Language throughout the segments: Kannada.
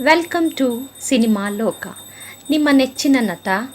ವೆಲ್ಕಮ್ ಟು ಸಿನಿಮಾ ಲೋಕ. ನಿಮ್ಮ ನೆಚ್ಚಿನ ನಟ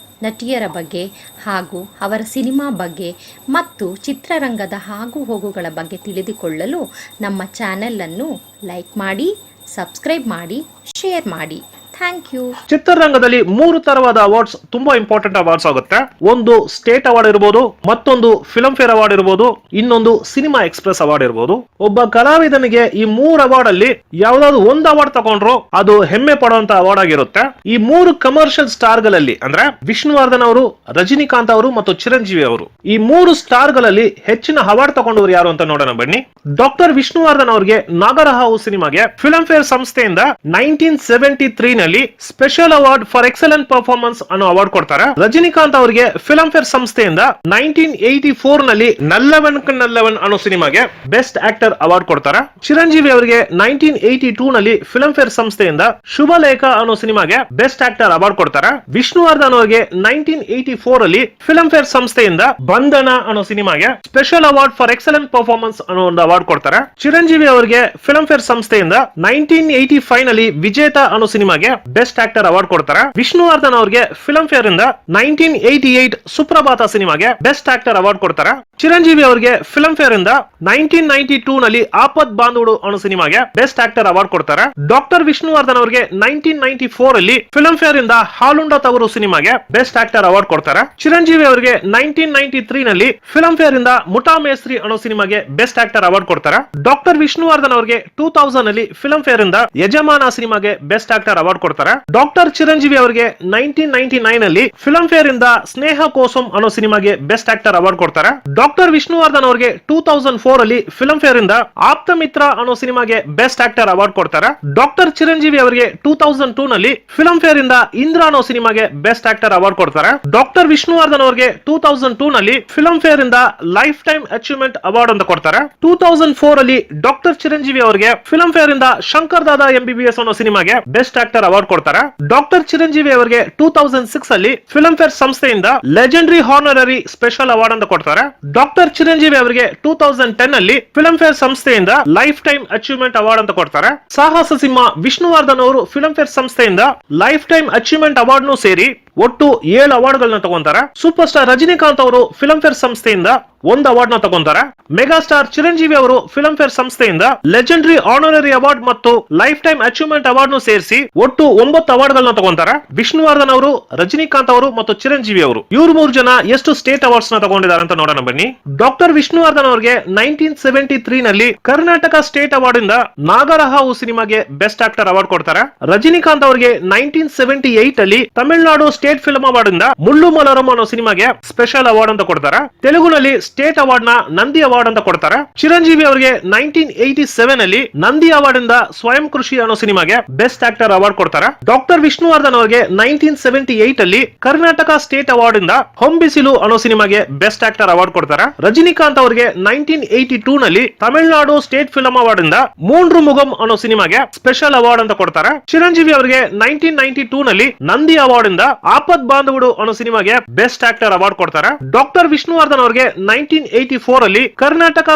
ನಟಿಯರ ಬಗ್ಗೆ ಹಾಗೂ ಅವರ ಸಿನಿಮಾ ಬಗ್ಗೆ ಮತ್ತು ಚಿತ್ರರಂಗದ ಆಗು ಹೋಗುಗಳ ಬಗ್ಗೆ ತಿಳಿದುಕೊಳ್ಳಲು ನಮ್ಮ ಚಾನೆಲನ್ನು ಲೈಕ್ ಮಾಡಿ, ಸಬ್ಸ್ಕ್ರೈಬ್ ಮಾಡಿ, ಶೇರ್ ಮಾಡಿ. Thank you. ಚಿತ್ರರಂಗದಲ್ಲಿ 3 ತರವಾದ ಅವಾರ್ಡ್ಸ್ ತುಂಬಾ ಇಂಪಾರ್ಟೆಂಟ್ ಅವಾರ್ಡ್ಸ್ ಆಗುತ್ತೆ. ಒಂದು ಸ್ಟೇಟ್ ಅವಾರ್ಡ್ ಇರಬಹುದು, ಮತ್ತೊಂದು ಫಿಲ್ಮ್ ಫೇರ್ ಅವಾರ್ಡ್ ಇರಬಹುದು, ಇನ್ನೊಂದು ಸಿನಿಮಾ ಎಕ್ಸ್ಪ್ರೆಸ್ ಅವಾರ್ಡ್ ಇರಬಹುದು. ಒಬ್ಬ ಕಲಾವಿದನಿಗೆ ಈ 3 ಅವಾರ್ಡ್ ಅಲ್ಲಿ ಯಾವ್ದಾದ್ರು ಒಂದು ಅವಾರ್ಡ್ ತಗೊಂಡ್ರು ಅದು ಹೆಮ್ಮೆ ಪಡುವಂತ ಅವಾರ್ಡ್ ಆಗಿರುತ್ತೆ. ಈ 3 ಕಮರ್ಷಿಯಲ್ ಸ್ಟಾರ್ ಗಳಲ್ಲಿ ಅಂದ್ರೆ ವಿಷ್ಣುವರ್ಧನ್ ಅವರು, ರಜನಿಕಾಂತ್ ಅವರು ಮತ್ತು ಚಿರಂಜೀವಿ ಅವರು, ಈ 3 ಸ್ಟಾರ್ ಗಳಲ್ಲಿ ಹೆಚ್ಚಿನ ಅವಾರ್ಡ್ ತಗೊಂಡವರು ಯಾರು ಅಂತ ನೋಡೋಣ ಬನ್ನಿ. ಡಾಕ್ಟರ್ ವಿಷ್ಣುವರ್ಧನ್ ಅವರಿಗೆ ನಾಗರಹಾವು ಸಿನಿಮಾಗೆ ಫಿಲ್ಮ್ ಫೇರ್ ಸಂಸ್ಥೆಯಿಂದ 1973 ನಲ್ಲಿ special award for excellent performance ಅನ್ನೋ ಅವಾರ್ಡ್ ಕೊಡ್ತಾರೆ. ರಜನಿಕಾಂತ್ ಅವರಿಗೆ ಫಿಲ್ಮ್ ಫೇರ್ ಸಂಸ್ಥೆಯಿಂದ 1984 ನಲ್ಲಿ ನಲ್ಲವನ್ ನಲ್ಲವನ್ ಅನ್ನೋ ಸಿನಿಮಾಗೆ ಬೆಸ್ಟ್ ಆಕ್ಟರ್ ಅವಾರ್ಡ್ ಕೊಡ್ತಾರೆ. ಚಿರಂಜೀವಿ ಅವರಿಗೆ 1982 ನಲ್ಲಿ ಫಿಲ್ಮ್ ಫೇರ್ ಸಂಸ್ಥೆಯಿಂದ ಶುಭಲೇಖ ಅನ್ನೋ ಸಿನಿಮಾಗೆ ಬೆಸ್ಟ್ ಆಕ್ಟರ್ ಅವಾರ್ಡ್ ಕೊಡ್ತಾರೆ. ವಿಷ್ಣುವರ್ಧನ್ ಅವರಿಗೆ 1984 ಅಲ್ಲಿ ಫಿಲ್ಮ್ ಫೇರ್ ಸಂಸ್ಥೆಯಿಂದ ಬಂಧನ ಅನ್ನೋ ಸಿನಿಮಾಗೆ special award for excellent performance ಅನ್ನೋ ಒಂದು ಅವಾರ್ಡ್ ಕೊಡ್ತಾರೆ. ಚಿರಂಜೀವಿ ಅವರಿಗೆ ಫಿಲ್ಮ್ ಫೇರ್ ಸಂಸ್ಥೆಯಿಂದ 1985 ನಲ್ಲಿ ವಿಜೇತ ಅನ್ನೋ ಸಿನಿಮಾಗೆ ಬೆಸ್ಟ್ ಆಕ್ಟರ್ ಅವಾರ್ಡ್ ಕೊಡ್ತಾರೆ. ವಿಷ್ಣುವರ್ಧನ್ ಅವರಿಗೆ ಫಿಲ್ಮ್ ಫೇರ್ ಇಂದ 1988 ಸುಪ್ರಭಾತ ಸಿನಿಮಾಗೆ ಬೆಸ್ಟ್ ಆಕ್ಟರ್ ಅವಾರ್ಡ್ ಕೊಡ್ತಾರೆ. ಚಿರಂಜೀವಿ ಅವರಿಗೆ ಫಿಲ್ಮ್ ಫೇರ್ ಇಂದ 1992 ನಲ್ಲಿ ಆಪತ್ ಬಾಂಧುಡು ಅನ್ನೋ ಸಿನಿಮಾಗೆ ಬೆಸ್ಟ್ ಆಕ್ಟರ್ ಅವಾರ್ಡ್ ಕೊಡ್ತಾರೆ. ಡಾಕ್ಟರ್ ವಿಷ್ಣುವರ್ಧನ್ ಅವರಿಗೆ 1994 ಅಲ್ಲಿ ಫಿಲ್ಮ್ ಫೇರ್ ಇಂದ ಹಾಲುಂಡ ತವರು ಸಿನಿಮಾಗೆ ಬೆಸ್ಟ್ ಆಕ್ಟರ್ ಅವಾರ್ಡ್ ಕೊಡ್ತಾರೆ. ಚಿರಂಜೀವಿ ಅವರಿಗೆ 1993 ನಲ್ಲಿ ಫಿಲ್ಮ್ ಫೇರ್ ಇಂದ ಮುಠಾ ಮೇಸ್ತ್ರಿ ಅನ್ನೋ ಸಿನಿಮಾಗೆ ಬೆಸ್ಟ್ ಆಕ್ಟರ್ ಅವಾರ್ಡ್ ಕೊಡ್ತಾರೆ. ಡಾಕ್ಟರ್ ವಿಷ್ಣುವರ್ಧನ್ ಅವರಿಗೆ 2000 ಅಲ್ಲಿ ಫಿಲ್ಮ್ ಫೇರ್ ಇಂದ ಯಜಮಾನ ಸಿನಿಮಾಗೆ ಬೆಸ್ಟ್ ಆಕ್ಟರ್ ಅವಾರ್ಡ್ ಕೊಡ್ತಾರೆ. ಡಾಕ್ಟರ್ ಚಿರಂಜೀವಿ ಅವರಿಗೆ 1999 ಅಲ್ಲಿ ಫಿಲ್ಮ್ ಫೇರ್ ಇಂದ ಸ್ನೇಹ ಕೋಸಂ ಅನ್ನೋ ಸಿನಿಮಾಗೆ ಬೆಸ್ಟ್ ಆಕ್ಟರ್ ಅವಾರ್ಡ್ ಕೊಡ್ತಾರೆ. ಡಾಕ್ಟರ್ ವಿಷ್ಣುವರ್ಧನ್ ಅವರಿಗೆ 2004 ಅಲ್ಲಿ ಫಿಲ್ಮ್ ಫೇರ್ ಇಂದ ಆಪ್ತ ಮಿತ್ರ ಅನ್ನೋ ಸಿನಿಮಾಗೆ ಬೆಸ್ಟ್ ಆಕ್ಟರ್ ಅವಾರ್ಡ್ ಕೊಡ್ತಾರೆ. ಡಾಕ್ಟರ್ ಚಿರಂಜೀವಿ ಅವರಿಗೆ 2002 ನಲ್ಲಿ ಫಿಲ್ಮ್ ಫೇರ್ ಇಂದ ಇಂದ್ರ ಅನ್ನೋ ಸಿನಿಮಾಗೆ ಬೆಸ್ಟ್ ಆಕ್ಟರ್ ಅವಾರ್ಡ್ ಕೊಡ್ತಾರೆ. ಡಾಕ್ಟರ್ ವಿಷ್ಣುವರ್ಧನ್ ಅವರಿಗೆ 2002 ನಲ್ಲಿ ಫಿಲ್ಮ್ ಫೇರ್ ಇಂದ ಲೈಫ್ ಟೈಮ್ ಅಚೀವ್ಮೆಂಟ್ ಅವಾರ್ಡ್ ಅಂತ ಕೊಡ್ತಾರೆ. 2004 ಅಲ್ಲಿ ಡಾಕ್ಟರ್ ಚಿರಂಜೀವಿ ಅವರಿಗೆ ಫಿಲ್ಮ್ ಫೇರ್ ಇಂದ ಶಂಕರ್ ದಾದಾ MBBS ಅನ್ನೋ ಸಿನಿಮಾಗೆ ಬೆಸ್ಟ್ ಆಕ್ಟರ್ ಅವಾರ್ಡ್ ಕೊಡ್ತಾರೆ. ಡಾಕ್ಟರ್ ಚಿರಂಜೀವಿ ಅವರಿಗೆ 2006 ಅಲ್ಲಿ ಫಿಲ್ಮ್ ಫೇರ್ ಸಂಸ್ಥೆಯಿಂದ ಲೆಜೆಂಡರಿ ಹಾನರರಿ ಸ್ಪೆಷಲ್ ಅವಾರ್ಡ್ ಅಂತ ಕೊಡ್ತಾರೆ. ಡಾಕ್ಟರ್ ಚಿರಂಜೀವಿ ಅವರಿಗೆ 2010 ಅಲ್ಲಿ ಫಿಲ್ಮ್ ಫೇರ್ ಸಂಸ್ಥೆಯಿಂದ ಲೈಫ್ ಟೈಮ್ ಅಚೀವ್ಮೆಂಟ್ ಅವಾರ್ಡ್ ಅಂತ ಕೊಡ್ತಾರೆ. ಸಾಹಸ ಸಿಂಹ ವಿಷ್ಣುವರ್ಧನ್ ಅವರು ಫಿಲ್ಮ್ ಫೇರ್ ಸಂಸ್ಥೆಯಿಂದ ಲೈಫ್ ಟೈಮ್ ಅಚೀವ್ಮೆಂಟ್ ಅವಾರ್ಡ್ ನು ಸೇರಿ ಒಟ್ಟು 7 ಅವಾರ್ಡ್ ಗಳನ್ನ ತಗೊಂತಾರೆ. ಸೂಪರ್ ಸ್ಟಾರ್ ರಜನಿಕಾಂತ್ ಅವರು ಫಿಲ್ಮ್ ಫೇರ್ ಸಂಸ್ಥೆಯಿಂದ 1 ಅವಾರ್ಡ್ ನ ತಗೊಂತಾರೆ. ಮೆಗಾ ಸ್ಟಾರ್ ಚಿರಂಜೀವಿ ಅವರು ಫಿಲ್ಮ್ ಫೇರ್ ಸಂಸ್ಥೆಯಿಂದ ಲೆಜೆಂಡರಿ ಆನರರಿ ಅವಾರ್ಡ್ ಮತ್ತು ಲೈಫ್ ಟೈಮ್ ಅಚೀವ್ಮೆಂಟ್ ಅವಾರ್ಡ್ ನು ಸೇರಿಸಿ ಒಟ್ಟು 9 ಅವಾರ್ಡ್ ಗಳನ್ನ ತಗೊಂತಾರೆ. ವಿಷ್ಣುವರ್ಧನ್ ಅವರು, ರಜನಿಕಾಂತ್ ಅವರು ಮತ್ತು ಚಿರಂಜೀವಿ ಅವರು ಇವ್ರು 3 ಜನ ಎಷ್ಟು ಸ್ಟೇಟ್ ಅವಾರ್ಡ್ಸ್ ನ ತಗೊಂಡಿದ್ದಾರೆ ಅಂತ ನೋಡೋಣ ಬನ್ನಿ. ಡಾಕ್ಟರ್ ವಿಷ್ಣುವರ್ಧನ್ ಅವರಿಗೆ 1973 ನಲ್ಲಿ ಕರ್ನಾಟಕ ಸ್ಟೇಟ್ ಅವಾರ್ಡ್ ಇಂದ ನಾಗರಹಾವು ಸಿನಿಮಾಗೆ ಬೆಸ್ಟ್ ಆಕ್ಟರ್ ಅವಾರ್ಡ್ ಕೊಡ್ತಾರೆ. ರಜನಿಕಾಂತ್ ಅವರಿಗೆ 1978 ಅಲ್ಲಿ ತಮಿಳುನಾಡು ಸ್ಟೇಟ್ ಫಿಲ್ಮ್ ಅವಾರ್ಡ್ ಇಂದ ಮುಳ್ಳು ಮಲರಂ ಅನ್ನೋ ಸಿನಿಮಾಗೆ ಸ್ಪೆಷಲ್ ಅವಾರ್ಡ್ ಅಂತ ಕೊಡ್ತಾರೆ. ತೆಲುಗುನಲ್ಲಿ ಸ್ಟೇಟ್ ಅವಾರ್ಡ್ ನ ನಂದಿ ಅವಾರ್ಡ್ ಅಂತ ಕೊಡ್ತಾರೆ. ಚಿರಂಜೀವಿ ಅವರಿಗೆ 1987 ಅಲ್ಲಿ ನಂದಿ ಅವಾರ್ಡ್ ಇಂದ ಸ್ವಯಂ ಕೃಷಿ ಅನ್ನೋ ಸಿನಿಮಾಗೆ ಬೆಸ್ಟ್ ಆಕ್ಟರ್ ಅವಾರ್ಡ್ ಕೊಡ್ತಾರೆ. ಡಾಕ್ಟರ್ ವಿಷ್ಣುವರ್ಧನ್ ಅವರಿಗೆ 1978 ಅಲ್ಲಿ ಕರ್ನಾಟಕ ಸ್ಟೇಟ್ ಅವಾರ್ಡ್ ಇಂದ ಹೊಂಬಿಸಿಲು ಅನ್ನೋ ಸಿನಿಮಾಗೆ ಬೆಸ್ಟ್ ಆಕ್ಟರ್ ಅವಾರ್ಡ್ ಕೊಡ್ತಾರೆ. ರಜನಿಕಾಂತ್ ಅವರಿಗೆ 1982 ನಲ್ಲಿ ತಮಿಳುನಾಡು ಸ್ಟೇಟ್ ಫಿಲ್ಮ್ ಅವಾರ್ಡ್ ಇಂದ ಮೂಂಡ್ರು ಮುಗಂ ಅನ್ನೋ ಸಿನಿಮಾಗೆ ಸ್ಪೆಷಲ್ ಅವಾರ್ಡ್ ಅಂತ ಕೊಡ್ತಾರೆ. ಚಿರಂಜೀವಿ ಅವರಿಗೆ 1992 ನಲ್ಲಿ ನಂದಿ ಅವಾರ್ಡ್ ಇಂದ ಆಪತ್ ಬಾಂಧವುಡು ಅನ್ನೋ ಸಿನಿಮಾಗೆ ಬೆಸ್ಟ್ ಆಕ್ಟರ್ ಅವಾರ್ಡ್ ಕೊಡ್ತಾರೆ. ಡಾಕ್ಟರ್ ವಿಷ್ಣುವರ್ಧನ್ ಅವರಿಗೆ 1984 ಅಲ್ಲಿ ಕರ್ನಾಟಕ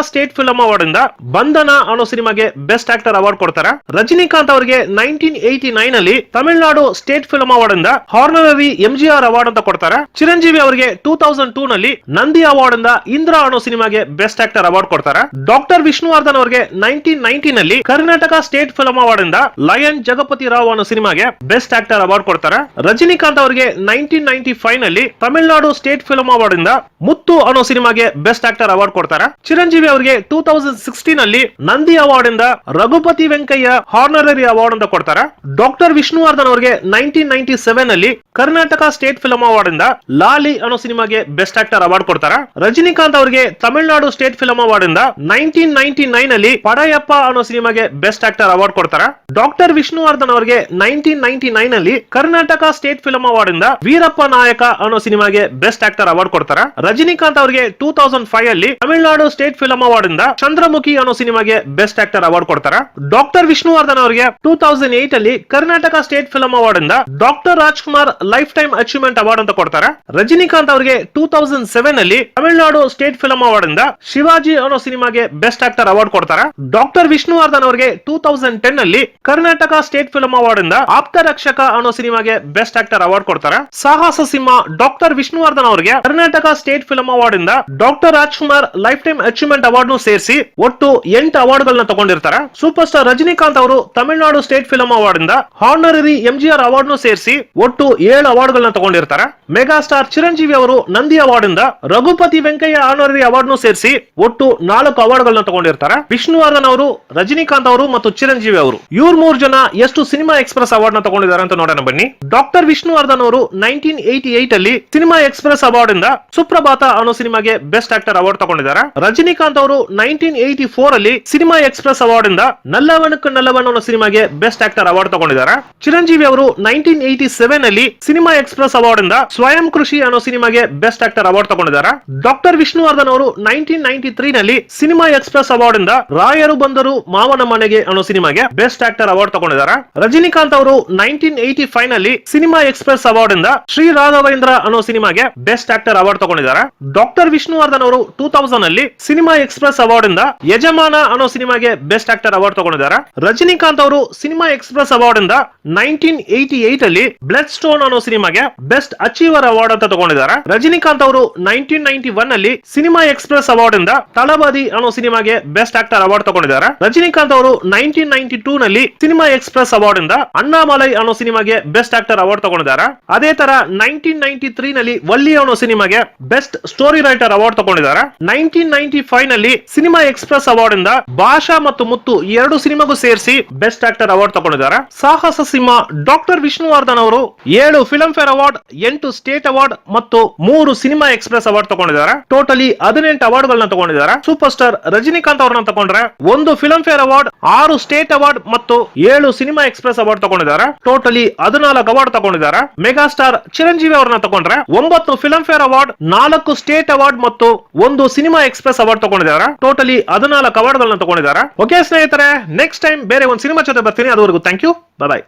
ಸ್ಟೇಟ್ ಫಿಲ್ಮ್ ಅವಾರ್ಡ್ ಇಂದ ಬಂಧನ ಅನ್ನೋ ಸಿನಿಮಾಗೆ ಬೆಸ್ಟ್ ಆಕ್ಟರ್ ಅವಾರ್ಡ್ ಕೊಡ್ತಾರೆ. ರಜನಿಕಾಂತ್ ಅವರಿಗೆ 1989 ಅಲ್ಲಿ ತಮಿಳುನಾಡು ಸ್ಟೇಟ್ ಫಿಲ್ಮ್ ಅವಾರ್ಡ್ ಇಂದ ಹಾನರರಿ MGR ಅವಾರ್ಡ್ ಅಂತ ಕೊಡ್ತಾರೆ. ಚಿರಂಜೀವಿ ಅವರಿಗೆ 2002 ನಲ್ಲಿ ನಂದಿ ಅವಾರ್ಡ್ ಇಂದ ಇಂದ್ರ ಅನ್ನೋ ಸಿನಿಮಾಗೆ ಬೆಸ್ಟ್ ಆಕ್ಟರ್ ಅವಾರ್ಡ್ ಕೊಡ್ತಾರೆ. ಡಾಕ್ಟರ್ ವಿಷ್ಣುವರ್ಧನ್ ಅವರಿಗೆ 1990 ನಲ್ಲಿ ಕರ್ನಾಟಕ ಸ್ಟೇಟ್ ಫಿಲ್ಮ್ ಅವಾರ್ಡ್ ಇಂದ ಲಯನ್ ಜಗಪತಿ ರಾವ್ ಅನ್ನೋ ಸಿನಿಮಾಗೆ ಬೆಸ್ಟ್ ಆಕ್ಟರ್ ಅವಾರ್ಡ್ ಕೊಡ್ತಾರೆ. ರಜನಿಕಾಂತ್ ಅವರಿಗೆ 1995 ನಲ್ಲಿ ತಮಿಳುನಾಡು ಸ್ಟೇಟ್ ಫಿಲ್ಮ್ ಅವಾರ್ಡ್ ಇಂದ ಮುತ್ತು ಅನ್ನೋ ಸಿನಿಮಾಗೆ ಬೆಸ್ಟ್ ಆಕ್ಟರ್ ಅವಾರ್ಡ್ ಕೊಡ್ತಾರೆ. ಚಿರಂಜೀವಿ ಅವರಿಗೆ 2016 ಅಲ್ಲಿ ನಂದಿ ಅವಾರ್ಡ್ ಇಂದ ರಘುಪತಿ ವೆಂಕಯ್ಯ ಹಾನರರಿ ಅವಾರ್ಡ್ ಅಂತ ಕೊಡ್ತಾರೆ. ಡಾಕ್ಟರ್ ವಿಷ್ಣುವರ್ಧನ್ ಅವರಿಗೆ 1997 ಅಲ್ಲಿ ಕರ್ನಾಟಕ ಸ್ಟೇಟ್ ಫಿಲ್ಮ್ ಅವಾರ್ಡ್ ಇಂದ ಲಾಲಿ ಅನ್ನೋ ಸಿನಿಮಾಗೆ ಬೆಸ್ಟ್ ಆಕ್ಟರ್ ಅವಾರ್ಡ್ ಕೊಡ್ತಾರೆ. ರಜನಿಕಾಂತ್ ಅವರಿಗೆ ತಮಿಳುನಾಡು ಸ್ಟೇಟ್ ಫಿಲ್ಮ್ ಅವಾರ್ಡ್ ಇಂದ 1999 ಅಲ್ಲಿ ಪಡಯಪ್ಪ ಅನ್ನೋ ಸಿನಿಮಾಗೆ ಬೆಸ್ಟ್ ಆಕ್ಟರ್ ಅವಾರ್ಡ್ ಕೊಡ್ತಾರೆ. ಡಾಕ್ಟರ್ ವಿಷ್ಣುವರ್ಧನ್ ಅವರಿಗೆ 1999 ಅಲ್ಲಿ ಕರ್ನಾಟಕ ಸ್ಟೇಟ್ ಫಿಲ್ಮ್ ಅವಾರ್ಡ್ ಇಂದ ಅವಾರ್ಡ್ ಇಂದ ವೀರಪ್ಪ ನಾಯಕ ಅನ್ನೋ ಸಿನಿಮಾಗೆ ಬೆಸ್ಟ್ ಆಕ್ಟರ್ ಅವಾರ್ಡ್ ಕೊಡ್ತಾರೆ. ರಜನಿಕಾಂತ್ ಅವರಿಗೆ 2005 ಅಲ್ಲಿ ತಮಿಳುನಾಡು ಸ್ಟೇಟ್ ಫಿಲ್ಮ್ ಅವಾರ್ಡ್ ಇಂದ ಚಂದ್ರಮುಖಿ ಅನ್ನೋ ಸಿನಿಮಾಗೆ ಬೆಸ್ಟ್ ಆಕ್ಟರ್ ಅವಾರ್ಡ್ ಕೊಡ್ತಾರೆ. ಡಾಕ್ಟರ್ ವಿಷ್ಣುವರ್ಧನ್ ಅವರಿಗೆ 2008 ಅಲ್ಲಿ ಕರ್ನಾಟಕ ಸ್ಟೇಟ್ ಫಿಲ್ಮ್ ಅವಾರ್ಡ್ ಇಂದ doctor Rajkumar life time achievement award ಅಂತ ಕೊಡ್ತಾರೆ. ರಜನಿಕಾಂತ್ ಅವರಿಗೆ 2007 ಅಲ್ಲಿ ತಮಿಳುನಾಡು ಸ್ಟೇಟ್ ಫಿಲ್ಮ್ ಅವಾರ್ಡ್ ಇಂದ ಶಿವಾಜಿ ಅನ್ನೋ ಸಿನಿಮಾಗೆ ಬೆಸ್ಟ್ ಆಕ್ಟರ್ ಅವಾರ್ಡ್ ಕೊಡ್ತಾರೆ. ಡಾಕ್ಟರ್ ವಿಷ್ಣುವರ್ಧನ್ ಅವರಿಗೆ 2010 ಅಲ್ಲಿ ಕರ್ನಾಟಕ ಸ್ಟೇಟ್ ಫಿಲ್ಮ್ ಅವಾರ್ಡ್ ಇಂದ ಆಪ್ತ ರಕ್ಷಕ ಅನ್ನೋ ಸಿನಿಮಾಗೆ ಬೆಸ್ಟ್ ಆಕ್ಟರ್ ಅವಾರ್ಡ್ ಕೊಡ್ತಾರೆ. ಸಾಹಸ ಸಿಂಹ ಡಾಕ್ಟರ್ ವಿಷ್ಣುವರ್ಧನ್ ಅವರಿಗೆ ಕರ್ನಾಟಕ ಸ್ಟೇಟ್ ಫಿಲ್ಮ್ ಅವಾರ್ಡ್ ಇಂದ doctor Rajkumar life time achievement award ಸೇರಿಸಿ ಒಟ್ಟು 8 ಅವಾರ್ಡ್ ಗಳನ್ನ ತಗೊಂಡಿರ್ತಾರೆ. ಸೂಪರ್ ಸ್ಟಾರ್ ರಜನಿಕಾಂತ್ ಅವರು ತಮಿಳುನಾಡು ಸ್ಟೇಟ್ ಫಿಲ್ಮ್ ಅವಾರ್ಡ್ ಇಂದ ಹಾನರರಿ ಎಂಜಿಆರ್ ಅವಾರ್ಡ್ ಸೇರಿಸಿ ಒಟ್ಟು 7 ಅವಾರ್ಡ್ ಗಳನ್ನ ತಗೊಂಡಿರ್ತಾರೆ. ಮೆಗಾ ಸ್ಟಾರ್ ಚಿರಂಜೀವಿ ಅವರು ನಂದಿ ಅವಾರ್ಡ್ ಇಂದ ರಘುಪತಿ ವೆಂಕಯ್ಯ ಆನರರಿ ಅವಾರ್ಡ್ ಸೇರಿಸಿ ಒಟ್ಟು 4 ಅವಾರ್ಡ್ ಗಳನ್ನ ತಗೊಂಡಿರ್ತಾರೆ. ವಿಷ್ಣುವರ್ಧನ್ ಅವರು, ರಜನಿಕಾಂತ್ ಅವರು ಮತ್ತು ಚಿರಂಜೀವಿ ಅವರು ಇವ್ರು 3 ಜನ ಎಷ್ಟು ಸಿನಿಮಾ ಎಕ್ಸ್ಪ್ರೆಸ್ ಅವಾರ್ಡ್ ನ ತಗೊಂಡಿದ್ದಾರೆ ಅಂತ ನೋಡೋಣ ಬನ್ನಿ. ಡಾಕ್ಟರ್ ವಿಷ್ಣುವರ್ಧನ್ ಅವರು 1988 ಅಲ್ಲಿ ಸಿನಿಮಾ ಎಕ್ಸ್ಪ್ರೆಸ್ ಅವಾರ್ಡ್ ಇಂದ ಸುಪ್ರಭಾತ ಅನ್ನೋ ಸಿನಿಮಾಗೆ ಬೆಸ್ಟ್ ಆಕ್ಟರ್ ಅವಾರ್ಡ್ ತಗೊಂಡಿದ್ದಾರೆ. ರಜನಿಕಾಂತ್ ಅವರು 1984 ಅಲ್ಲಿ ಸಿನಿಮಾ ಎಕ್ಸ್ಪ್ರೆಸ್ ಅವಾರ್ಡ್ ಇಂದ ನಲ್ಲವನಕ್ಕೆ ನಲ್ಲವನ್ ಅನ್ನೋ ಸಿನಿಮಾಗೆ ಬೆಸ್ಟ್ ಆಕ್ಟರ್ ಅವಾರ್ಡ್ ತಗೊಂಡಿದ್ದಾರೆ. ಚಿರಂಜೀವಿ ಅವರು 1987 ಅಲ್ಲಿ ಸಿನಿಮಾ ಎಕ್ಸ್ಪ್ರೆಸ್ ಅವಾರ್ಡ್ ಇಂದ ಸ್ವಯಂ ಕೃಷಿ ಅನ್ನೋ ಸಿನಿಮಾಗೆ ಬೆಸ್ಟ್ ಆಕ್ಟರ್ ಅವಾರ್ಡ್ ತಗೊಂಡಿದ್ದಾರೆ. ಡಾಕ್ಟರ್ ವಿಷ್ಣುವರ್ಧನ್ ಅವರು 1993 ನಲ್ಲಿ ಸಿನಿಮಾ ಎಕ್ಸ್ಪ್ರೆಸ್ ಅವಾರ್ಡ್ ಇಂದ ರಾಯರು ಬಂದರು ಮಾವನ ಮನೆಗೆ ಅನ್ನೋ ಸಿನಿಮಾಗೆ ಬೆಸ್ಟ್ ಆಕ್ಟರ್ ಅವಾರ್ಡ್ ತಗೊಂಡಿದ್ದಾರೆ. ರಜನಿಕಾಂತ್ ಅವರು 1985 ನಲ್ಲಿ ಸಿನಿಮಾ ಎಕ್ಸ್ಪ್ರೆಸ್ ಅವಾರ್ಡ್ ಇಂದ ಶ್ರೀ ರಾಘವೇಂದ್ರ ಅನ್ನೋ ಸಿನಿಮಾಗೆ ಬೆಸ್ಟ್ ಆಕ್ಟರ್ ಅವಾರ್ಡ್ ತಗೊಂಡಿದ್ದಾರೆ. ಡಾಕ್ಟರ್ ವಿಷ್ಣುವರ್ಧನ್ ಅವರು 2000 ಅಲ್ಲಿ ಸಿನಿಮಾ ಎಕ್ಸ್ಪ್ರೆಸ್ ಅವಾರ್ಡ್ ಇಂದ ಯಜಮಾನ ಅನ್ನೋ ಸಿನಿಮಾಗೆ ಬೆಸ್ಟ್ ಆಕ್ಟರ್ ಅವಾರ್ಡ್ ತಗೊಂಡಿದ್ದಾರೆ. ರಜನಿಕಾಂತ್ ಅವರು ಸಿನಿಮಾ ಎಕ್ಸ್ಪ್ರೆಸ್ ಅವಾರ್ಡ್ ಇಂದ 1988 ಅಲ್ಲಿ ಬ್ಲಡ್ ಸ್ಟೋನ್ ಅನ್ನೋ ಸಿನಿಮಾಗೆ ಬೆಸ್ಟ್ ಅಚೀವರ್ ಅವಾರ್ಡ್ ಅಂತ ತಗೊಂಡಿದ್ದಾರೆ. ರಜನಿಕಾಂತ್ ಅವರು 1991 ಅಲ್ಲಿ ಸಿನಿಮಾ ಎಕ್ಸ್ಪ್ರೆಸ್ ಅವಾರ್ಡ್ ಇಂದ ತಳಬದಿ ಅನ್ನೋ ಸಿನಿಮಾಗೆ ಬೆಸ್ಟ್ ಆಕ್ಟರ್ ಅವಾರ್ಡ್ ತಗೊಂಡಿದ್ದಾರೆ. ರಜನಿಕಾಂತ್ ಅವರು 1992 ನಲ್ಲಿ ಸಿನಿಮಾ ಎಕ್ಸ್ಪ್ರೆಸ್ ಅವಾರ್ಡ್ ಇಂದ ಅಣ್ಣಾಮಲೈ ಅನ್ನೋ ಸಿನಿಮಾಗೆ ಬೆಸ್ಟ್ ಆಕ್ಟರ್ ಅವಾರ್ಡ್ ತಗೊಂಡಿದ್ದಾರೆ. ಅದೇ ತರ 1993 ನಲ್ಲಿ ವಲ್ಲಿ ಅನ್ನೋ ಸಿನಿಮಾಗೆ ಬೆಸ್ಟ್ ಸ್ಟೋರಿ ರೈಟರ್ ಅವಾರ್ಡ್ ತಗೊಂಡಿದ್ದಾರೆ. 1995 ನಲ್ಲಿ ಸಿನಿಮಾ ಎಕ್ಸ್ಪ್ರೆಸ್ ಅವಾರ್ಡ್ ಇಂದ ಭಾಷಾ ಮತ್ತು ಮುತ್ತು 2 ಸಿನಿಮಾಗೂ ಸೇರಿಸಿ ಬೆಸ್ಟ್ ಆಕ್ಟರ್ ಅವಾರ್ಡ್ ತಗೊಂಡಿದ್ದಾರೆ. ಸಾಹಸ ಸಿಂಹ ಡಾಕ್ಟರ್ ವಿಷ್ಣುವರ್ಧನ್ ಅವರು 7 film fair award, 8 state award ಮತ್ತು 3 ಸಿನಿಮಾ ಎಕ್ಸ್ಪ್ರೆಸ್ ಅವಾರ್ಡ್ ತಗೊಂಡಿದ್ದಾರೆ. ಟೋಟಲಿ 18 ಅವಾರ್ಡ್ ಗಳನ್ನ ತಗೊಂಡಿದ್ದಾರೆ. ಸೂಪರ್ ಸ್ಟಾರ್ ರಜನಿಕಾಂತ್ ಅವರನ್ನ ತಗೊಂಡ್ರೆ 1 film fair award, 6 state award ಮತ್ತು 7 ಸಿನಿಮಾ ಎಕ್ಸ್ಪ್ರೆಸ್ ಅವಾರ್ಡ್ ತಗೊಂಡಿದ್ದಾರೆ. ಟೋಟಲಿ 14 ಅವಾರ್ಡ್ ತಗೊಂಡಿದ್ದಾರೆ. ಮೆಗಾ ಸ್ಟಾರ್ ಚಿರಂಜೀವಿ ಅವರನ್ನ ತಗೊಂಡ್ರೆ 9 film fair award, 4 state award ಮತ್ತು 1 ಸಿನಿಮಾ ಎಕ್ಸ್ಪ್ರೆಸ್ ಅವಾರ್ಡ್ ತಗೊಂಡಿದ್ದಾರೆ. ಟೋಟಲಿ 14 ಅವಾರ್ಡ್ ಗಳನ್ನ ತಗೊಂಡಿದ್ದಾರೆ. ಓಕೆ ಸ್ನೇಹಿತರೆ, ನೆಕ್ಸ್ಟ್ ಟೈಮ್ ಬೇರೆ ಒಂದು ಸಿನಿಮಾ ಜೊತೆ ಬರ್ತೀನಿ. ಅದುವರೆಗೂ ಥ್ಯಾಂಕ್ ಯು, ಬಾಯ್.